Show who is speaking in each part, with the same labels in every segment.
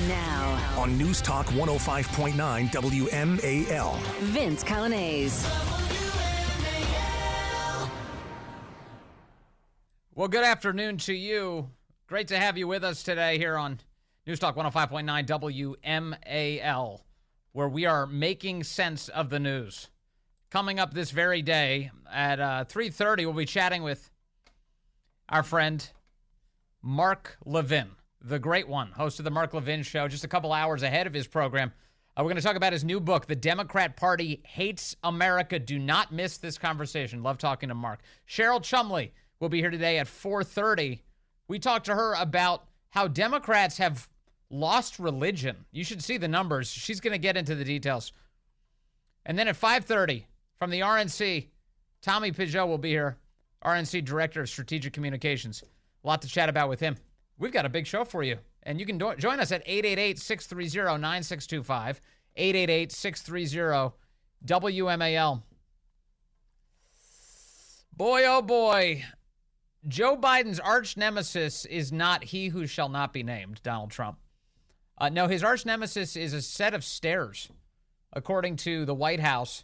Speaker 1: Now,
Speaker 2: on News Talk 105.9 WMAL.
Speaker 1: Vince Coglianese.
Speaker 3: Well, good afternoon to you. Great to have you with us today here on News Talk 105.9 WMAL, where we are making sense of the news. Coming up this very day at 3:30, we'll be chatting with our friend Mark Levin, the great one, host of the Mark Levin Show, just a couple hours ahead of his program. We're going to talk about his new book, The Democrat Party Hates America. Do not miss this conversation. Love talking to Mark. Cheryl Chumley will be here today at 4:30. We talked to her about how Democrats have lost religion. You should see the numbers. She's going to get into the details. And then at 5:30, from the RNC, Tommy Peugeot will be here, RNC Director of Strategic Communications. A lot to chat about with him. We've got a big show for you, and you can join us at 888-630-9625, 888-630-WMAL. Boy, oh boy, Joe Biden's arch nemesis is not he who shall not be named, Donald Trump. No, his arch nemesis is a set of stairs, according to the White House.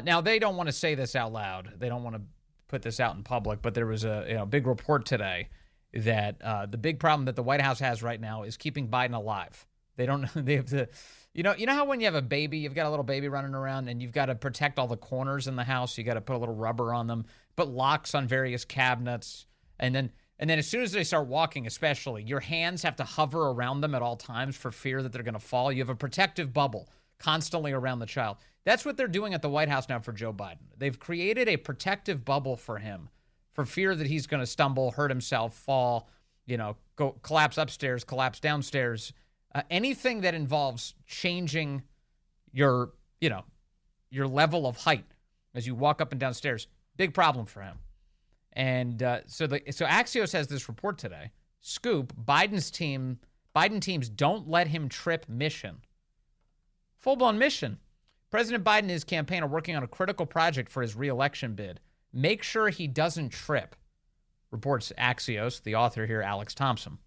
Speaker 3: Now, they don't want to say this out loud. They don't want to put this out in public, but there was a big report today that the big problem that the White House has right now is keeping Biden alive. They have to, you know how when you have a baby, you've got a little baby running around and you've got to protect all the corners in the house. You got to put a little rubber on them, put locks on various cabinets. And then as soon as they start walking, especially, your hands have to hover around them at all times for fear that they're going to fall. You have a protective bubble constantly around the child. That's what they're doing at the White House now for Joe Biden. They've created a protective bubble for him for fear that he's going to stumble, hurt himself, fall, go collapse upstairs, collapse downstairs. Anything that involves changing your level of height as you walk up and down stairs, big problem for him. And so Axios has this report today. Scoop: Biden teams don't let him trip mission. Full-blown mission. President Biden and his campaign are working on a critical project for his re-election bid. Make sure he doesn't trip, reports Axios, the author here, Alex Thompson.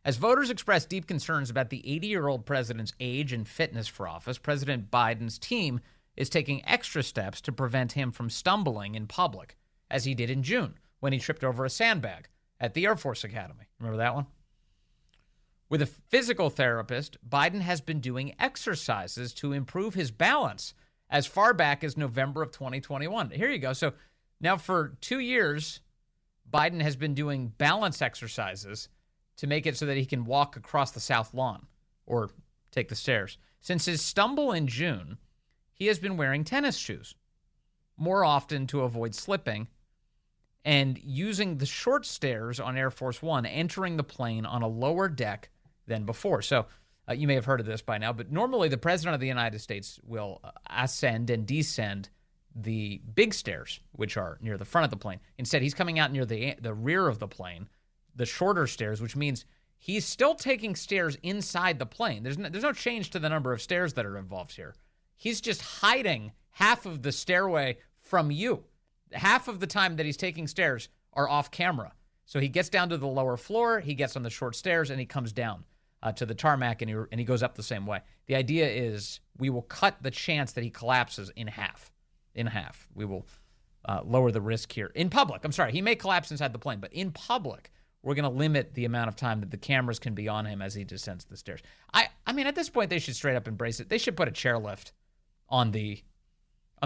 Speaker 3: As voters express deep concerns about the 80-year-old president's age and fitness for office, President Biden's team is taking extra steps to prevent him from stumbling in public, as he did in June when he tripped over a sandbag at the Air Force Academy. Remember that one? With a physical therapist, Biden has been doing exercises to improve his balance as far back as November of 2021. Here you go. So now for 2 years, Biden has been doing balance exercises to make it so that he can walk across the South Lawn or take the stairs. Since his stumble in June, he has been wearing tennis shoes more often to avoid slipping and using the short stairs on Air Force One, entering the plane on a lower deck than before. So you may have heard of this by now, but normally the president of the United States will ascend and descend the big stairs, which are near the front of the plane. Instead, he's coming out near the rear of the plane, the shorter stairs, which means he's still taking stairs inside the plane. There's no change to the number of stairs that are involved here. He's just hiding half of the stairway from you. Half of the time that he's taking stairs are off camera. So he gets down to the lower floor, he gets on the short stairs, and he comes down to the tarmac, and he goes up the same way. The idea is we will cut the chance that he collapses in half. We will lower the risk here. In public, I'm sorry, he may collapse inside the plane, but in public, we're going to limit the amount of time that the cameras can be on him as he descends the stairs. I mean, at this point, they should straight up embrace it. They should put a chairlift on the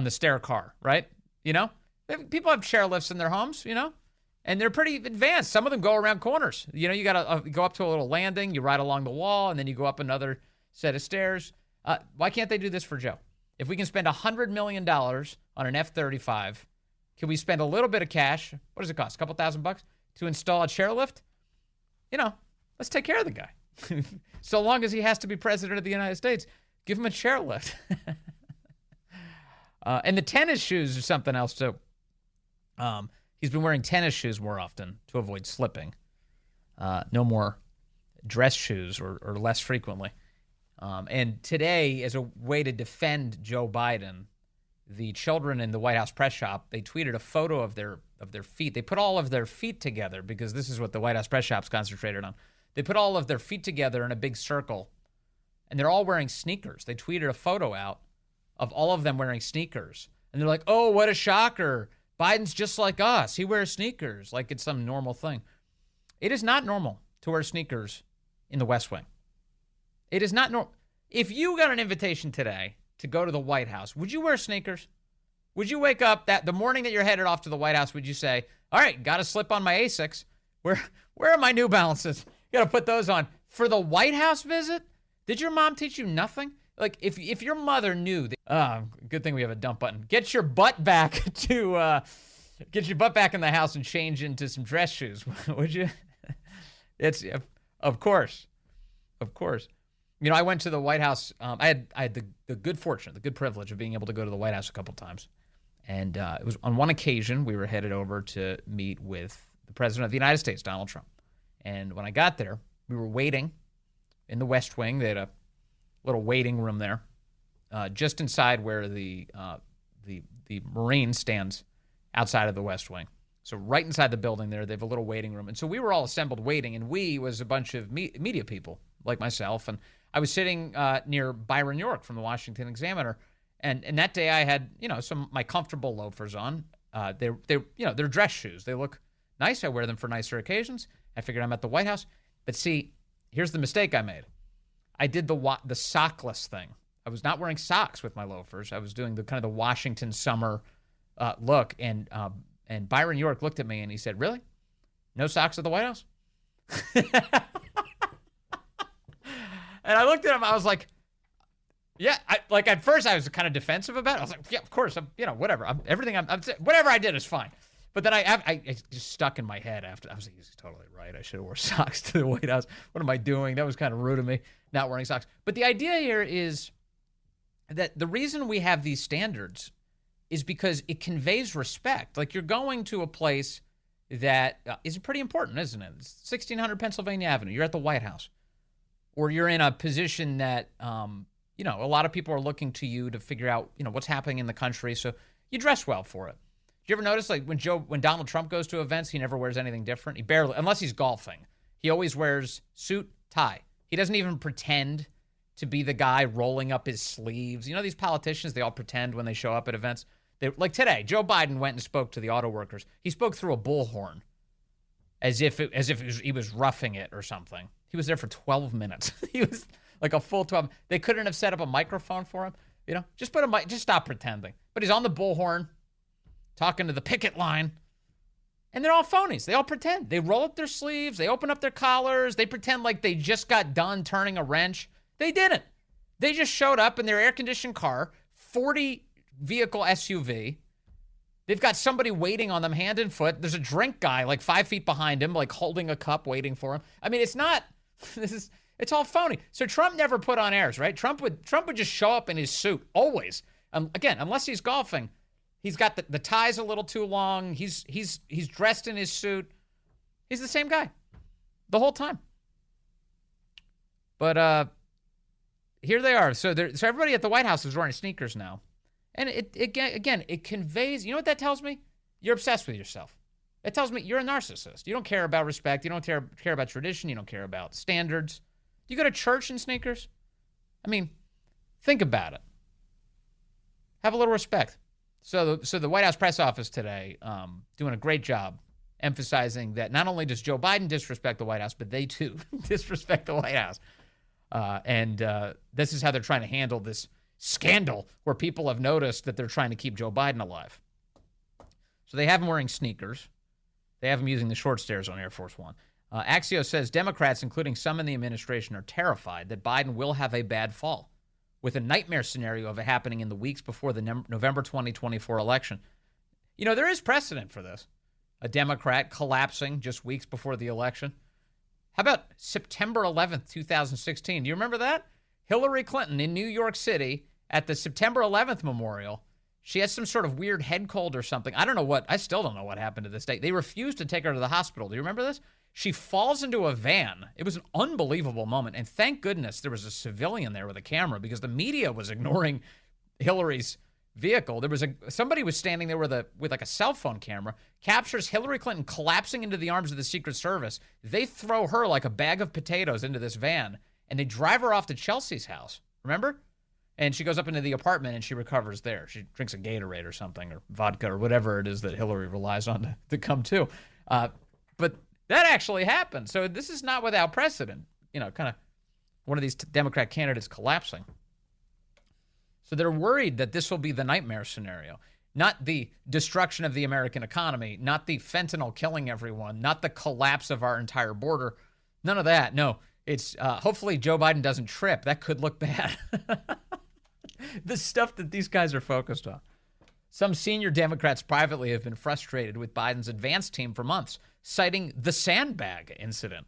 Speaker 3: stair car, right? People have chairlifts in their homes, and they're pretty advanced. Some of them go around corners. You got to go up to a little landing, you ride along the wall, and then you go up another set of stairs. Why can't they do this for Joe? If we can spend $100 million on an F-35, can we spend a little bit of cash? What does it cost? A couple $1,000 to install a chairlift? Let's take care of the guy. So long as he has to be president of the United States, give him a chairlift. And the tennis shoes are something else, too. He's been wearing tennis shoes more often to avoid slipping. No more dress shoes or less frequently. And today, as a way to defend Joe Biden, the children in the White House press shop, they tweeted a photo of their feet. They put all of their feet together because this is what the White House press shop's concentrated on. They put all of their feet together in a big circle, and they're all wearing sneakers. They tweeted a photo out of all of them wearing sneakers. And they're like, oh, what a shocker. Biden's just like us. He wears sneakers like it's some normal thing. It is not normal to wear sneakers in the West Wing. It is not normal. If you got an invitation today to go to the White House, would you wear sneakers? Would you wake up the morning that you're headed off to the White House, would you say, all right, got to slip on my Asics. Where are my New Balances? Got to put those on. For the White House visit? Did your mom teach you nothing? Like, if your mother knew, good thing we have a dump button. Get your butt back in the house and change into some dress shoes, would you? Of course. You know, I went to the White House. I had the good fortune, the good privilege of being able to go to the White House a couple times. And it was on one occasion we were headed over to meet with the President of the United States, Donald Trump. And when I got there, we were waiting in the West Wing. They had a little waiting room there, just inside where the Marine stands outside of the West Wing. So right inside the building there, they have a little waiting room. And so we were all assembled waiting, and we was a bunch of media people like myself. And I was sitting near Byron York from the Washington Examiner. And that day I had, some my comfortable loafers on. They're dress shoes. They look nice. I wear them for nicer occasions. I figured I'm at the White House. But see, here's the mistake I made. I did the sockless thing. I was not wearing socks with my loafers. I was doing the kind of the Washington summer look. And Byron York looked at me and he said, "Really? No socks at the White House?" And I looked at him. I was like, "Yeah." At first I was kind of defensive about it. I was like, "Yeah, of course. Whatever. Whatever I did is fine." But then I just stuck in my head after. I was like, he's totally right. I should have worn socks to the White House. What am I doing? That was kind of rude of me, not wearing socks. But the idea here is that the reason we have these standards is because it conveys respect. Like, you're going to a place that is pretty important, isn't it? It's 1600 Pennsylvania Avenue. You're at the White House. Or you're in a position that, a lot of people are looking to you to figure out, what's happening in the country. So you dress well for it. Do you ever notice, like, when Donald Trump goes to events, he never wears anything different? He barely, unless he's golfing. He always wears suit, tie. He doesn't even pretend to be the guy rolling up his sleeves. These politicians, they all pretend when they show up at events. Like today, Joe Biden went and spoke to the auto workers. He spoke through a bullhorn as if he was roughing it or something. He was there for 12 minutes. He was like a full 12. They couldn't have set up a microphone for him. Just put a mic. Just stop pretending. But he's on the bullhorn, talking to the picket line, and they're all phonies. They all pretend. They roll up their sleeves. They open up their collars. They pretend like they just got done turning a wrench. They didn't. They just showed up in their air-conditioned car, 40-vehicle SUV. They've got somebody waiting on them hand and foot. There's a drink guy like 5 feet behind him, like holding a cup waiting for him. I mean, it's all phony. So Trump never put on airs, right? Trump would just show up in his suit, always. Again, unless he's golfing. He's got the ties a little too long. He's dressed in his suit. He's the same guy the whole time. But here they are. So everybody at the White House is wearing sneakers now. And it conveys, you know what that tells me? You're obsessed with yourself. It tells me you're a narcissist. You don't care about respect. You don't care about tradition. You don't care about standards. You go to church in sneakers? I mean, think about it. Have a little respect. So the White House press office today doing a great job emphasizing that not only does Joe Biden disrespect the White House, but they too disrespect the White House. And this is how they're trying to handle this scandal where people have noticed that they're trying to keep Joe Biden alive. So they have him wearing sneakers. They have him using the short stairs on Air Force One. Axios says Democrats, including some in the administration, are terrified that Biden will have a bad fall, with a nightmare scenario of it happening in the weeks before the November 2024 election. There is precedent for this. A Democrat collapsing just weeks before the election. How about September 11th, 2016? Do you remember that? Hillary Clinton in New York City at the September 11th memorial. She has some sort of weird head cold or something. I still don't know what happened to this day. They refused to take her to the hospital. Do you remember this? She falls into a van. It was an unbelievable moment. And thank goodness there was a civilian there with a camera because the media was ignoring Hillary's vehicle. Somebody was standing there with like a cell phone camera, captures Hillary Clinton collapsing into the arms of the Secret Service. They throw her like a bag of potatoes into this van, and they drive her off to Chelsea's house. Remember? And she goes up into the apartment, and she recovers there. She drinks a Gatorade or something, or vodka, or whatever it is that Hillary relies on to come to. But that actually happened. So this is not without precedent. Kind of one of these Democrat candidates collapsing. So they're worried that this will be the nightmare scenario. Not the destruction of the American economy, not the fentanyl killing everyone, not the collapse of our entire border. None of that. No, it's hopefully Joe Biden doesn't trip. That could look bad. The stuff that these guys are focused on. Some senior Democrats privately have been frustrated with Biden's advance team for months, citing the sandbag incident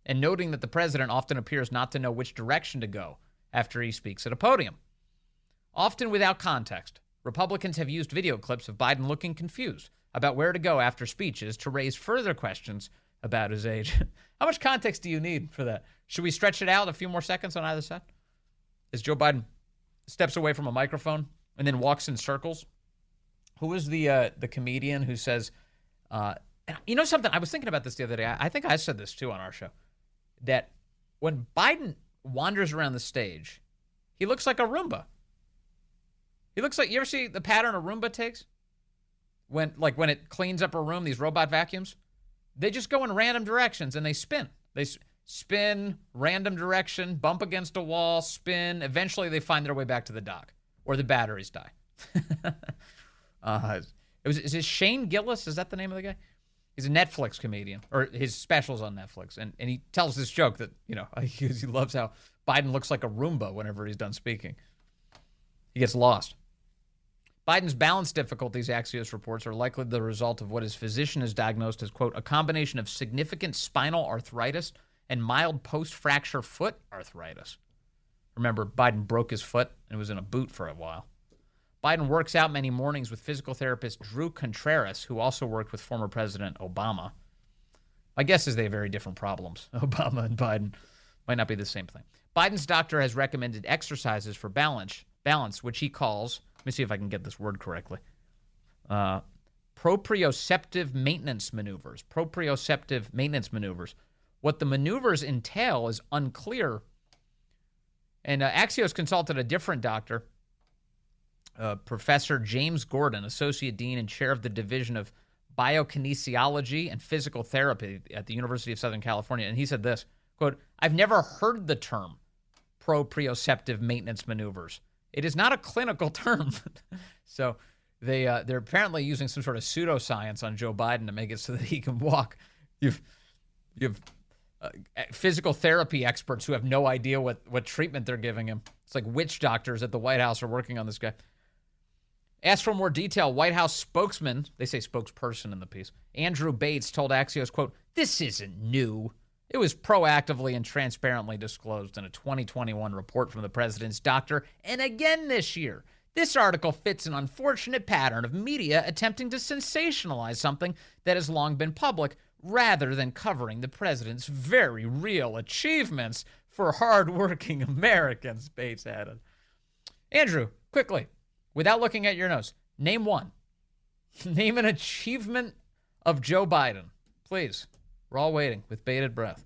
Speaker 3: and noting that the president often appears not to know which direction to go after he speaks at a podium. Often without context, Republicans have used video clips of Biden looking confused about where to go after speeches to raise further questions about his age. How much context do you need for that? Should we stretch it out a few more seconds on either side? As Joe Biden steps away from a microphone and then walks in circles. Who is the comedian who says, you know something? I was thinking about this the other day. I think I said this too on our show, that when Biden wanders around the stage, he looks like a Roomba. He looks like, you ever see the pattern a Roomba takes? When it cleans up a room, these robot vacuums, they just go in random directions and they spin. They spin, random direction, bump against a wall, spin. Eventually they find their way back to the dock or the batteries die. Is it Shane Gillis? Is that the name of the guy? He's a Netflix comedian, or his special's on Netflix. And he tells this joke that, he loves how Biden looks like a Roomba whenever he's done speaking. He gets lost. Biden's balance difficulties, Axios reports, are likely the result of what his physician has diagnosed as, quote, a combination of significant spinal arthritis and mild post-fracture foot arthritis. Remember, Biden broke his foot and was in a boot for a while. Biden works out many mornings with physical therapist Drew Contreras, who also worked with former President Obama. My guess is they have very different problems. Obama and Biden might not be the same thing. Biden's doctor has recommended exercises for balance, which he calls, let me see if I can get this word correctly, proprioceptive maintenance maneuvers. Proprioceptive maintenance maneuvers. What the maneuvers entail is unclear. And Axios consulted a different doctor, Professor James Gordon, Associate Dean and Chair of the Division of Biokinesiology and Physical Therapy at the University of Southern California. And he said this, quote, I've never heard the term proprioceptive maintenance maneuvers. It is not a clinical term. So they're apparently using some sort of pseudoscience on Joe Biden to make it so that he can walk. You have physical therapy experts who have no idea what treatment they're giving him. It's like witch doctors at the White House are working on this guy. Asked for more detail, White House spokesman, they say spokesperson in the piece, Andrew Bates told Axios, quote, this isn't new. It was proactively and transparently disclosed in a 2021 report from the president's doctor, and again this year. This article fits an unfortunate pattern of media attempting to sensationalize something that has long been public, rather than covering the president's very real achievements for hardworking Americans, Bates added. Andrew, quickly, without looking at your notes, name one. Name an achievement of Joe Biden, please. We're all waiting with bated breath.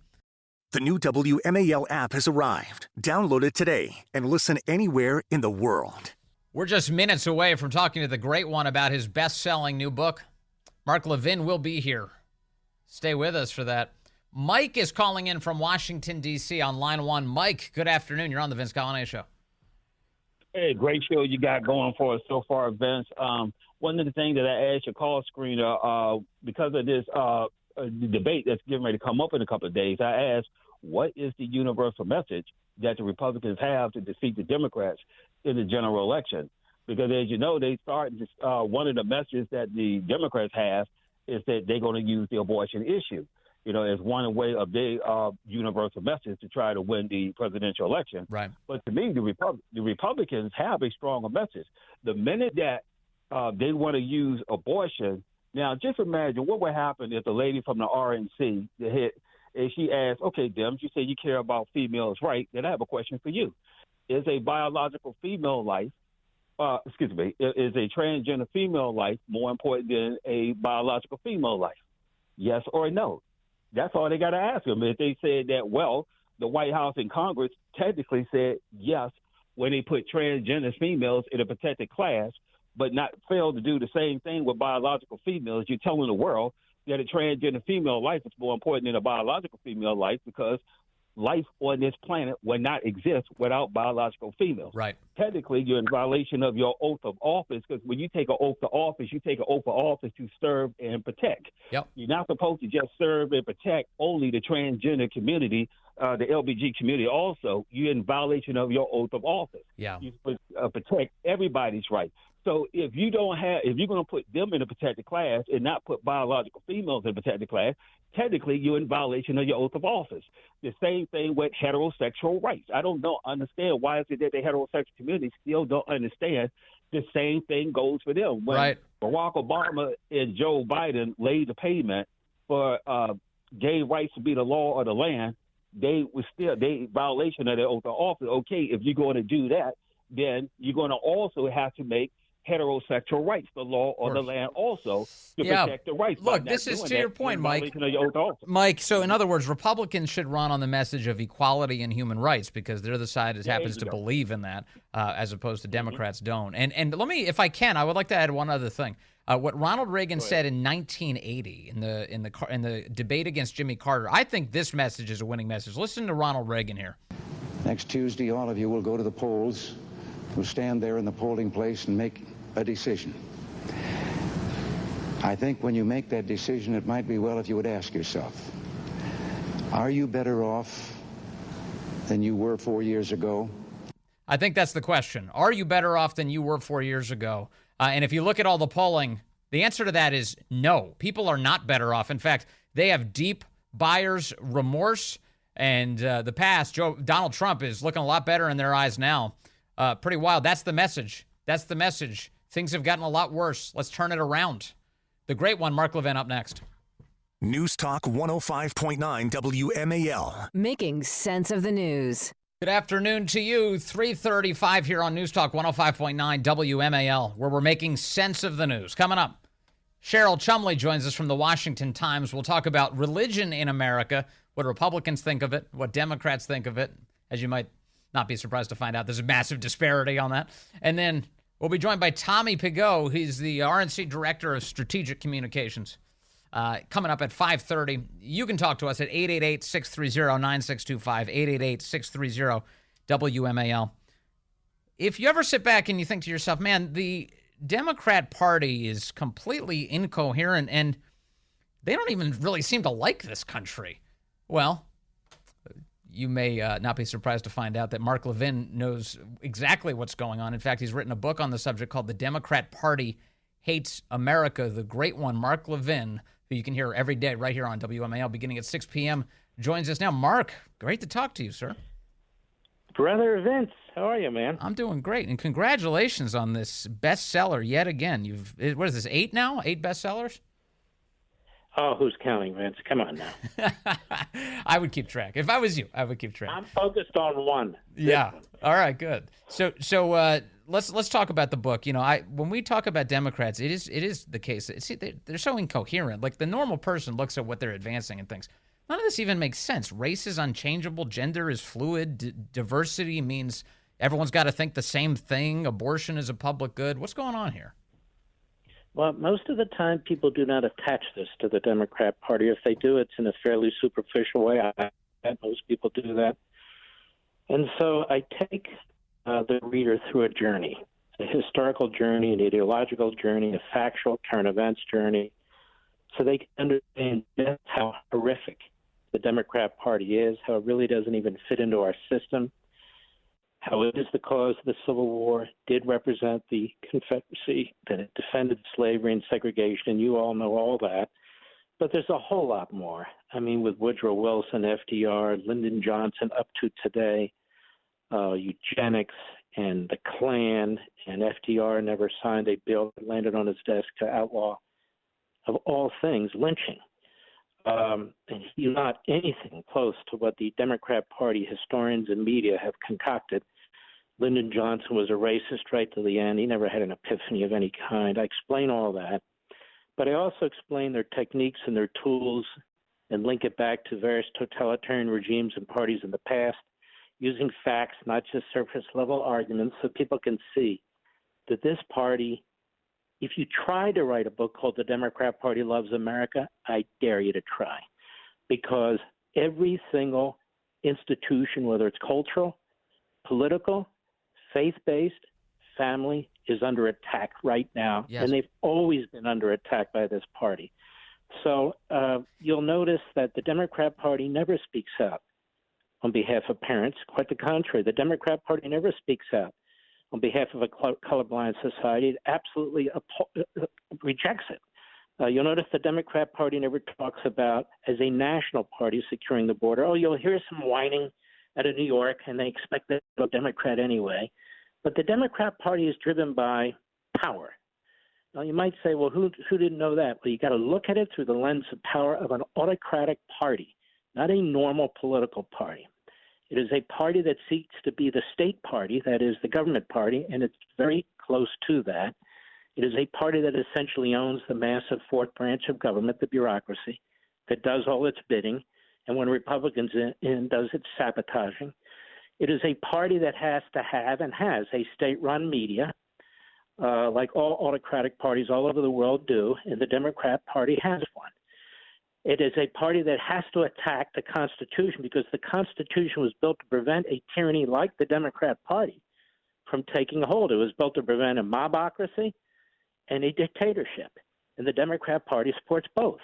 Speaker 2: The new WMAL app has arrived. Download it today and listen anywhere in the world.
Speaker 3: We're just minutes away from talking to the great one about his best-selling new book. Mark Levin will be here. Stay with us for that. Mike is calling in from Washington, D.C. on line one. Mike, good afternoon. You're on the Vince Coglianese Show.
Speaker 4: Hey, great show you got going for us so far, Vince. One of the things that I asked your call screener, because of this the debate that's getting ready to come up in a couple of days, I asked, what is the universal message that the Republicans have to defeat the Democrats in the general election? Because, as you know, they start one of the messages that the Democrats have is that they're going to use the abortion issue, as one way of their universal message to try to win the presidential election.
Speaker 3: Right.
Speaker 4: But to me, the Republicans have a stronger message. The minute that they want to use abortion, now just imagine what would happen if the lady from the RNC, and she asked, okay, Dem, you say you care about females' rights, then I have a question for you. Is a biological female life is a transgender female life more important than a biological female life? Yes or no? That's all they got to ask them. If they said that, well, the White House and Congress technically said yes when they put transgender females in a protected class, but not failed to do the same thing with biological females, you're telling the world that a transgender female life is more important than a biological female life because life on this planet would not exist without biological females.
Speaker 3: Right.
Speaker 4: Technically, you're in violation of your oath of office because when you take an oath of office, you take an oath of office to serve and protect.
Speaker 3: Yep.
Speaker 4: You're not supposed to just serve and protect only the transgender community, the LBG community. Also, you're in violation of your oath of office.
Speaker 3: Yeah.
Speaker 4: You protect everybody's right. So if you're going to put them in a protected class and not put biological females in a protected class, technically you're in violation of your oath of office. The same thing with heterosexual rights. I don't understand why is it that the heterosexual community still don't understand the same thing goes for them. When
Speaker 3: right.
Speaker 4: Barack Obama and Joe Biden laid the pavement for gay rights to be the law of the land, they violation of their oath of office. Okay, if you're going to do that, then you're going to also have to make heterosexual rights the law of the land also to protect the rights.
Speaker 3: Look, this is to your point, Mike. Mike, so in other words, Republicans should run on the message of equality and human rights because they're the side that happens to believe in that, as opposed to Democrats don't. And let me, if I can, I would like to add one other thing. What Ronald Reagan said in 1980 in the debate against Jimmy Carter, I think this message is a winning message. Listen to Ronald Reagan here.
Speaker 5: Next Tuesday, all of you will go to the polls. We'll stand there in the polling place and make a decision. I think when you make that decision, it might be well if you would ask yourself, are you better off than you were 4 years ago?
Speaker 3: I think that's the question. Are you better off than you were 4 years ago? And if you look at all the polling, the answer to that is no. People are not better off. In fact, they have deep buyer's remorse. And the past, Donald Trump is looking a lot better in their eyes now. Pretty wild. That's the message. That's the message. Things have gotten a lot worse. Let's turn it around. The great one, Mark Levin, up next.
Speaker 2: News Talk 105.9 WMAL.
Speaker 1: Making sense of the news.
Speaker 3: Good afternoon to you. 3:35 here on News Talk 105.9 WMAL, where we're making sense of the news. Coming up, Cheryl Chumley joins us from the Washington Times. We'll talk about religion in America, what Republicans think of it, what Democrats think of it. As you might not be surprised to find out, there's a massive disparity on that. And then we'll be joined by Tommy Pigot. He's the RNC Director of Strategic Communications. Coming up at 5:30. You can talk to us at 888-630-9625, 888-630-WMAL. If you ever sit back and you think to yourself, man, the Democrat Party is completely incoherent and they don't even really seem to like this country. Well, you may not be surprised to find out that Mark Levin knows exactly what's going on. In fact, he's written a book on the subject called The Democrat Party Hates America. The great one, Mark Levin, who you can hear every day right here on WMAL beginning at 6 p.m., joins us now. Mark, great to talk to you, sir.
Speaker 6: Brother Vince, how are you, man?
Speaker 3: I'm doing great, and congratulations on this bestseller yet again. What is this, 8 now? 8 bestsellers?
Speaker 6: Oh, who's counting, Vince? Come on now.
Speaker 3: I would keep track. If I was you, I would keep track.
Speaker 6: I'm focused on one.
Speaker 3: Yeah. All right, good. So let's talk about the book. You know, when we talk about Democrats, it is the case. See, they're so incoherent. Like the normal person looks at what they're advancing and thinks, none of this even makes sense. Race is unchangeable. Gender is fluid. Diversity means everyone's got to think the same thing. Abortion is a public good. What's going on here?
Speaker 6: Well, most of the time people do not attach this to the Democrat Party. If they do, it's in a fairly superficial way. Most people do that. And so I take the reader through a journey, a historical journey, an ideological journey, a factual current events journey, so they can understand just how horrific the Democrat Party is, how it really doesn't even fit into our system, how it is the cause of the Civil War, did represent the Confederacy, that it defended slavery and segregation, and you all know all that. But there's a whole lot more. I mean, with Woodrow Wilson, FDR, Lyndon Johnson up to today, eugenics and the Klan, and FDR never signed a bill that landed on his desk to outlaw, of all things, lynching. And he's not anything close to what the Democrat Party historians and media have concocted Lyndon Johnson was a racist right to the end. He never had an epiphany of any kind. I explain all that. But I also explain their techniques and their tools and link it back to various totalitarian regimes and parties in the past, using facts, not just surface-level arguments, so people can see that this party, if you try to write a book called The Democrat Party Loves America, I dare you to try. Because every single institution, whether it's cultural, political, faith-based, family, is under attack right now.
Speaker 3: Yes.
Speaker 6: And they've always been under attack by this party. So you'll notice that the Democrat Party never speaks out on behalf of parents. Quite the contrary. The Democrat Party never speaks out on behalf of a colorblind society. It absolutely rejects it. You'll notice the Democrat Party never talks about, as a national party, securing the border. Oh, you'll hear some whining out of New York, and they expect that to go Democrat anyway. But the Democrat Party is driven by power. Now, you might say, well, who didn't know that? Well, you got to look at it through the lens of power of an autocratic party, not a normal political party. It is a party that seeks to be the state party, that is the government party, and it's very close to that. It is a party that essentially owns the massive fourth branch of government, the bureaucracy, that does all its bidding, and when Republicans in does its sabotaging. It is a party that has to have and has a state-run media, like all autocratic parties all over the world do, and the Democrat Party has one. It is a party that has to attack the Constitution because the Constitution was built to prevent a tyranny like the Democrat Party from taking hold. It was built to prevent a mobocracy and a dictatorship, and the Democrat Party supports both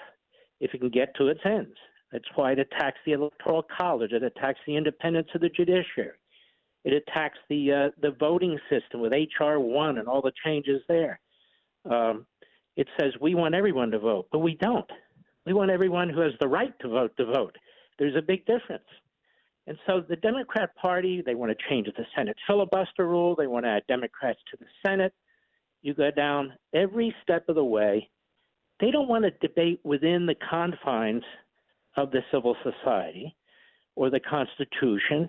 Speaker 6: if it can get to its ends. That's why it attacks the Electoral College. It attacks the independence of the judiciary. It attacks the voting system with H.R. 1 and all the changes there. It says we want everyone to vote, but we don't. We want everyone who has the right to vote to vote. There's a big difference. And so the Democrat Party, they want to change the Senate filibuster rule. They want to add Democrats to the Senate. You go down every step of the way. They don't want to debate within the confines of the civil society or the Constitution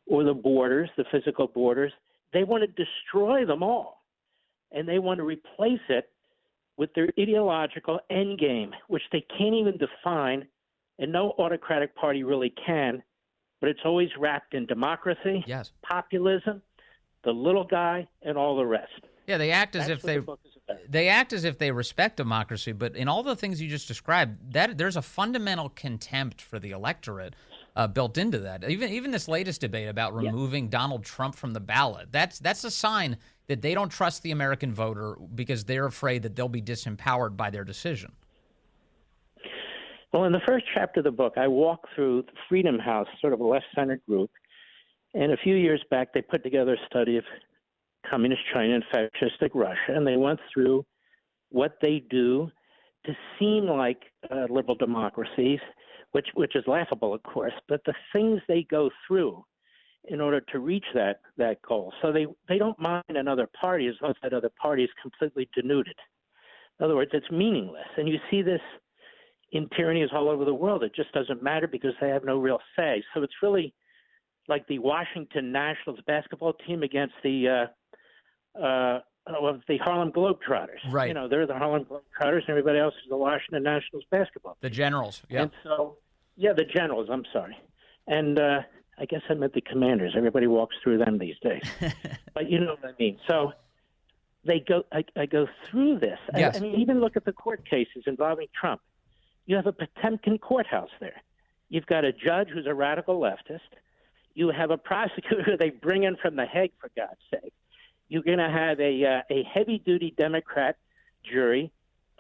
Speaker 6: or the borders, the physical borders. They want to destroy them all, and they want to replace it with their ideological endgame, which they can't even define, and no autocratic party really can, but it's always wrapped in democracy,
Speaker 3: Yes.
Speaker 6: populism, the little guy, and all the rest.
Speaker 3: Yeah, they act as
Speaker 6: That's
Speaker 3: if
Speaker 6: what the book is about.
Speaker 3: they act as if they respect democracy, but in all the things you just described, that there's a fundamental contempt for the electorate built into that. Even this latest debate about removing Donald Trump from the ballot, that's a sign that they don't trust the American voter because they're afraid that they'll be disempowered by their decision.
Speaker 6: Well, in the first chapter of the book, I walk through the Freedom House, sort of a left-centered group, and a few years back they put together a study of communist China and fascistic Russia, and they went through what they do to seem like liberal democracies, which is laughable, of course, but the things they go through in order to reach that goal. So they don't mind another party as long as that other party is completely denuded. In other words, it's meaningless. And you see this in tyrannies all over the world. It just doesn't matter because they have no real say. So it's really like the Washington Nationals basketball team against the Harlem Globetrotters.
Speaker 3: Right.
Speaker 6: You know, they're the Harlem Globetrotters, and everybody else is the Washington Nationals basketball
Speaker 3: The
Speaker 6: team.
Speaker 3: Generals, yeah.
Speaker 6: And so, the Generals, I'm sorry. And I guess I meant the Commanders. Everybody walks through them these days. But you know what I mean. So they go. I go through this.
Speaker 3: Yes.
Speaker 6: I mean, even look at the court cases involving Trump. You have a Potemkin courthouse there. You've got a judge who's a radical leftist. You have a prosecutor they bring in from The Hague, for God's sake. You're going to have a heavy-duty Democrat jury,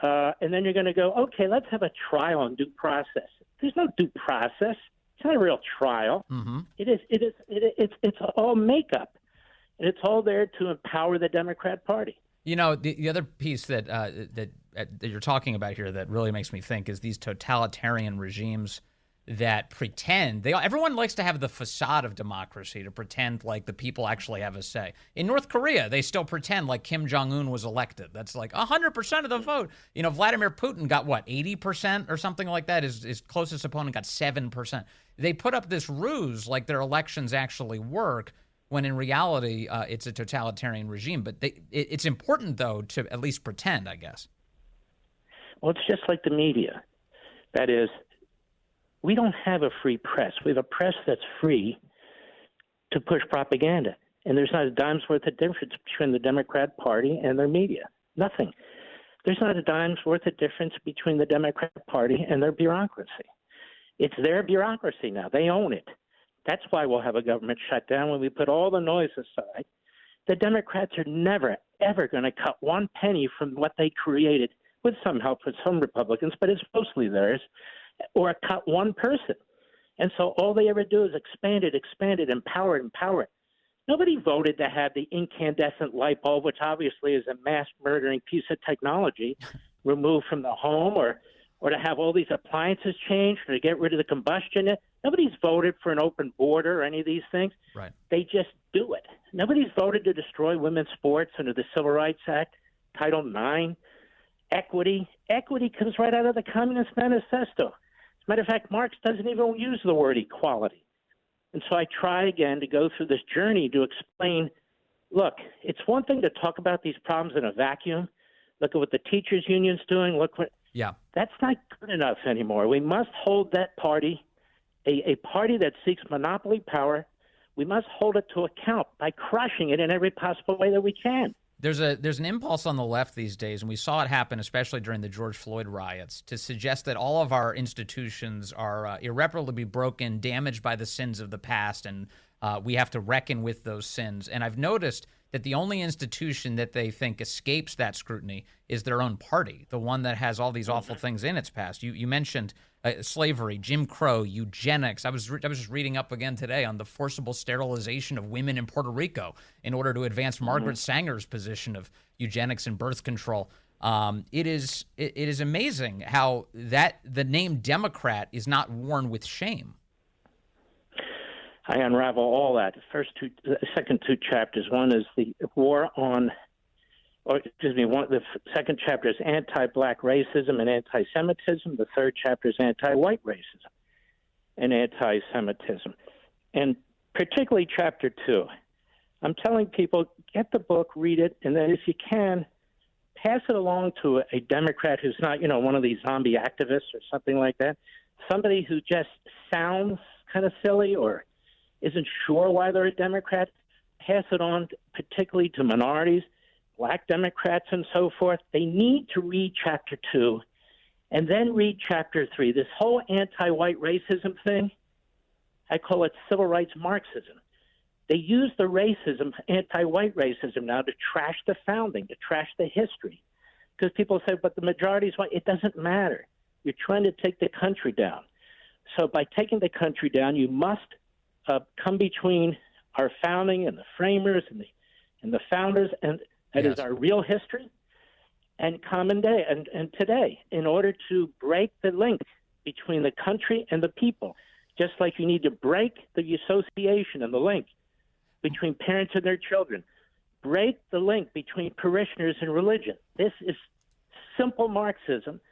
Speaker 6: and then you're going to go, okay, let's have a trial on due process. There's no due process. It's not a real trial.
Speaker 3: Mm-hmm.
Speaker 6: It's all makeup, and it's all there to empower the Democrat Party.
Speaker 3: You know, the other piece that you're talking about here that really makes me think is these totalitarian regimes that pretend everyone likes to have the facade of democracy, to pretend like the people actually have a say. In North Korea, they still pretend like Kim Jong-un was elected. That's like 100% of the vote. You know, Vladimir Putin got 80% or something like that. His closest opponent got 7%. They put up this ruse like their elections actually work, when in reality, it's a totalitarian regime. But it's important, though, to at least pretend, I guess.
Speaker 6: Well, it's just like the media. That is, we don't have a free press. We have a press that's free to push propaganda. And there's not a dime's worth of difference between the Democrat Party and their media. Nothing. There's not a dime's worth of difference between the Democrat Party and their bureaucracy. It's their bureaucracy now. They own it. That's why we'll have a government shutdown when we put all the noise aside. The Democrats are never, ever going to cut one penny from what they created, with some help from some Republicans, but it's mostly theirs, or cut one person. And so all they ever do is expand it, empower it. Nobody voted to have the incandescent light bulb, which obviously is a mass-murdering piece of technology, removed from the home, or to have all these appliances changed, or to get rid of the combustion. Nobody's voted for an open border or any of these things.
Speaker 3: Right.
Speaker 6: They just do it. Nobody's voted to destroy women's sports under the Civil Rights Act, Title IX. Equity comes right out of the Communist Manifesto. As a matter of fact, Marx doesn't even use the word equality. And so I try again to go through this journey to explain, look, it's one thing to talk about these problems in a vacuum. Look at what the teachers' union's doing. That's not good enough anymore. We must hold that party, a party that seeks monopoly power, we must hold it to account by crushing it in every possible way that we can.
Speaker 3: There's an impulse on the left these days, and we saw it happen especially during the George Floyd riots, to suggest that all of our institutions are irreparably broken, damaged by the sins of the past, and we have to reckon with those sins. And I've noticed that the only institution that they think escapes that scrutiny is their own party, the one that has all these awful things in its past. You mentioned slavery, Jim Crow, eugenics. I was just reading up again today on the forcible sterilization of women in Puerto Rico in order to advance Margaret Sanger's position of eugenics and birth control. It is amazing how that the name Democrat is not worn with shame.
Speaker 6: I unravel all that. The second two chapters. One is the war on, the second chapter is anti-black racism and anti-Semitism. The third chapter is anti-white racism and anti-Semitism. And particularly chapter 2, I'm telling people, get the book, read it, and then if you can, pass it along to a Democrat who's not, one of these zombie activists or something like that, somebody who just sounds kind of silly or isn't sure why they're a Democrat. Pass it on particularly to minorities, black Democrats and so forth. They need to read chapter 2 and then read chapter 3. This whole anti-white racism thing, I call it civil rights Marxism. They use the racism, anti-white racism now, to trash the founding, to trash the history. Because people say, but the majority is white. It doesn't matter. You're trying to take the country down. So by taking the country down, you must come between our founding and the framers and the founders, and that is our real history, and common day and today, in order to break the link between the country and the people, just like you need to break the association and the link between parents and their children, break the link between parishioners and religion. This is simple Marxism,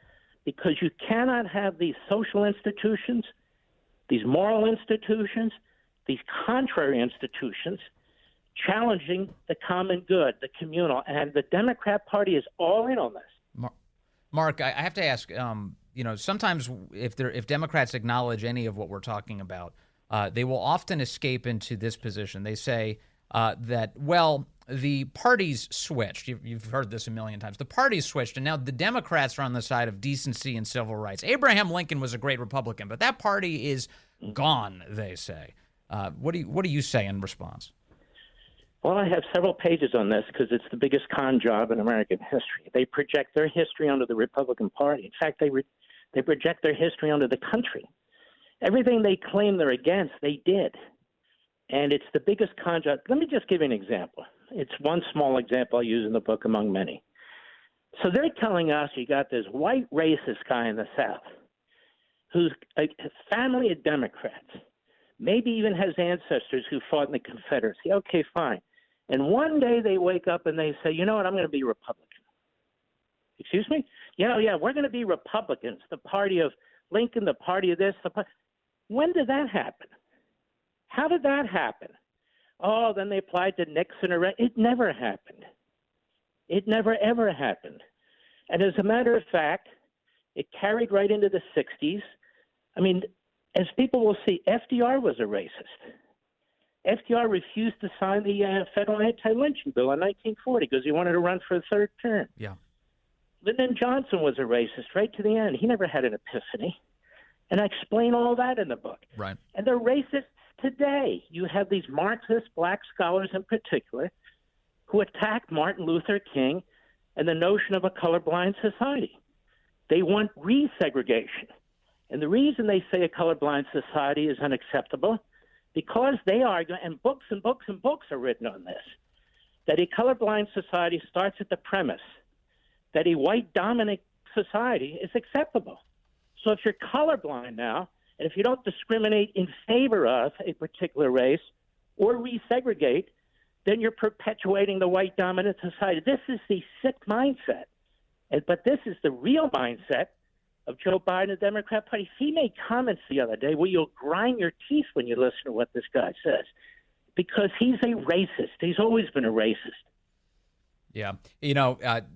Speaker 6: because you cannot have these social institutions, these moral institutions, these contrary institutions challenging the common good, the communal, and the Democrat Party is all in on this.
Speaker 3: Mark, I have to ask, sometimes if Democrats acknowledge any of what we're talking about, they will often escape into this position. They say that, the parties switched. You've heard this a million times. The parties switched, and now the Democrats are on the side of decency and civil rights. Abraham Lincoln was a great Republican, but that party is gone, they say. What do you say in response?
Speaker 6: Well, I have several pages on this because it's the biggest con job in American history. They project their history onto the Republican Party. In fact, they project their history onto the country. Everything they claim they're against, they did. And it's the biggest con job. Let me just give you an example. It's one small example I use in the book among many. So they're telling us you got this white racist guy in the South who's a family of Democrats, maybe even has ancestors who fought in the Confederacy. Okay, fine. And one day they wake up and they say, you know what, I'm going to be Republican. Excuse me? Yeah, we're going to be Republicans, the party of Lincoln, the party of this. When did that happen? How did that happen? Oh, then they applied to Nixon. It never happened. It never, ever happened. And as a matter of fact, it carried right into the 60s. I mean, as people will see, FDR was a racist. FDR refused to sign the federal anti-lynching bill in 1940 because he wanted to run for a third term.
Speaker 3: Yeah.
Speaker 6: Lyndon Johnson was a racist right to the end. He never had an epiphany. And I explain all that in the book.
Speaker 3: Right.
Speaker 6: And they're racists today. You have these Marxist black scholars in particular who attack Martin Luther King and the notion of a colorblind society. They want resegregation. And the reason they say a colorblind society is unacceptable, because they argue, and books and books and books are written on this, that a colorblind society starts at the premise that a white dominant society is acceptable. So if you're colorblind now, and if you don't discriminate in favor of a particular race or resegregate, then you're perpetuating the white dominant society. This is the sick mindset. But this is the real mindset of Joe Biden and the Democrat Party. He made comments the other day where you'll grind your teeth when you listen to what this guy says, because he's a racist. He's always been a racist.
Speaker 3: Yeah.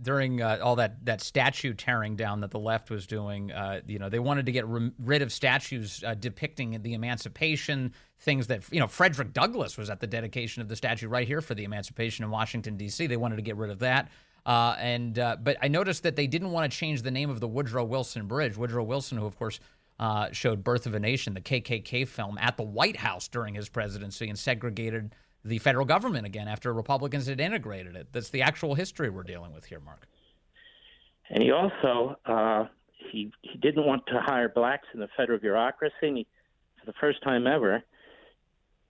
Speaker 3: During all that statue tearing down that the left was doing, they wanted to get rid of statues depicting the emancipation, things that, Frederick Douglass was at the dedication of the statue right here for the emancipation in Washington, D.C. They wanted to get rid of that. But I noticed that they didn't want to change the name of the Woodrow Wilson Bridge. Woodrow Wilson, who, of course, showed Birth of a Nation, the KKK film, at the White House during his presidency and segregated the federal government again after Republicans had integrated it. That's the actual history we're dealing with here, Mark.
Speaker 6: And he also he didn't want to hire blacks in the federal bureaucracy. And for the first time ever,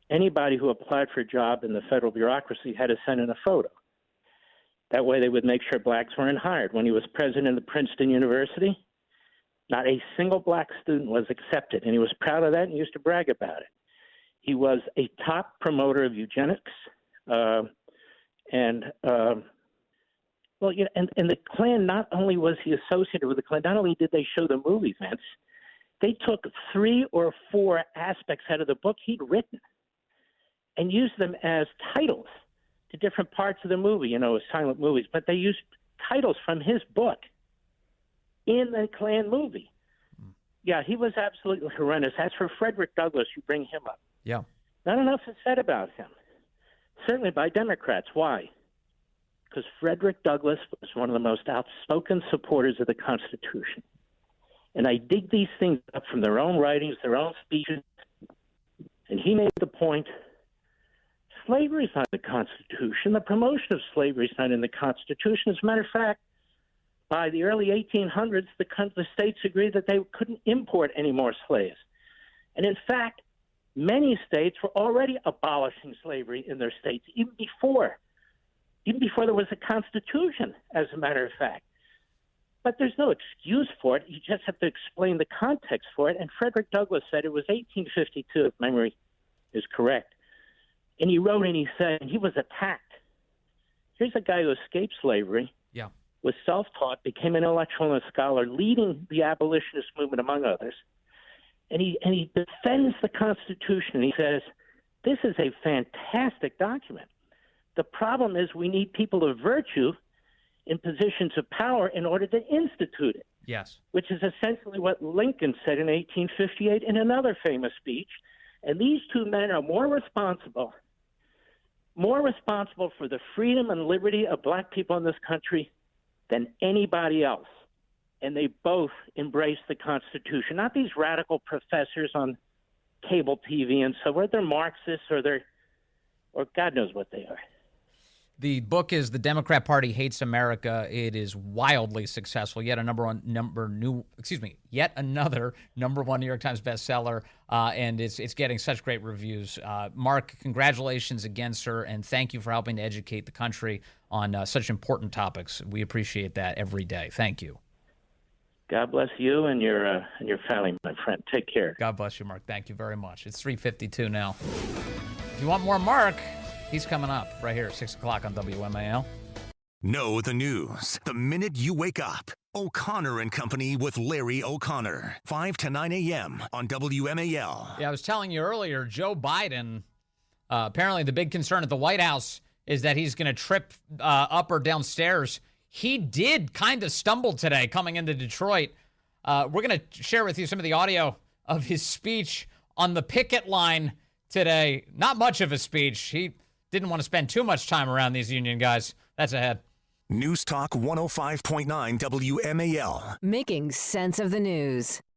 Speaker 6: anybody who applied for a job in the federal bureaucracy had to send in a photo. That way they would make sure blacks weren't hired. When he was president of Princeton University, not a single black student was accepted, and he was proud of that and used to brag about it. He was a top promoter of eugenics, and the Klan, not only was he associated with the Klan, not only did they show the movie, Vince, they took 3 or 4 aspects out of the book he'd written and used them as titles to different parts of the movie, silent movies, but they used titles from his book in the Klan movie. Yeah, he was absolutely horrendous. As for Frederick Douglass, you bring him up.
Speaker 3: Yeah.
Speaker 6: Not enough is said about him, certainly by Democrats. Why? Because Frederick Douglass was one of the most outspoken supporters of the Constitution. And I dig these things up from their own writings, their own speeches. And he made the point, slavery is not in the Constitution. The promotion of slavery is not in the Constitution. As a matter of fact, by the early 1800s, the states agreed that they couldn't import any more slaves. And in fact, many states were already abolishing slavery in their states, even before there was a constitution, as a matter of fact. But there's no excuse for it. You just have to explain the context for it. And Frederick Douglass said it was 1852, if memory is correct. And he wrote and he said he was attacked. Here's a guy who escaped slavery, was self-taught, became an intellectual and a scholar, leading the abolitionist movement, among others. And he defends the Constitution. He says, this is a fantastic document. The problem is we need people of virtue in positions of power in order to institute it.
Speaker 3: Yes.
Speaker 6: Which is essentially what Lincoln said in 1858 in another famous speech. And these two men are more responsible for the freedom and liberty of black people in this country than anybody else. And they both embrace the Constitution, not these radical professors on cable TV and so forth. They're Marxists or God knows what they are.
Speaker 3: The book is The Democrat Party Hates America. It is wildly successful. Yet another number one New York Times bestseller, and it's getting such great reviews. Mark, congratulations again, sir, and thank you for helping to educate the country on such important topics. We appreciate that every day. Thank you.
Speaker 6: God bless you and your family, my friend. Take care.
Speaker 3: God bless you, Mark. Thank you very much. It's 3:52 now. If you want more Mark, he's coming up right here at 6 o'clock on WMAL.
Speaker 2: Know the news the minute you wake up. O'Connor and Company with Larry O'Connor. 5 to 9 a.m. on WMAL.
Speaker 3: Yeah, I was telling you earlier, Joe Biden Apparently, the big concern at the White House is that he's going to trip up or down stairs. He did kind of stumble today coming into Detroit. We're going to share with you some of the audio of his speech on the picket line today. Not much of a speech. He didn't want to spend too much time around these union guys. That's ahead.
Speaker 2: News Talk 105.9 WMAL.
Speaker 1: Making sense of the news.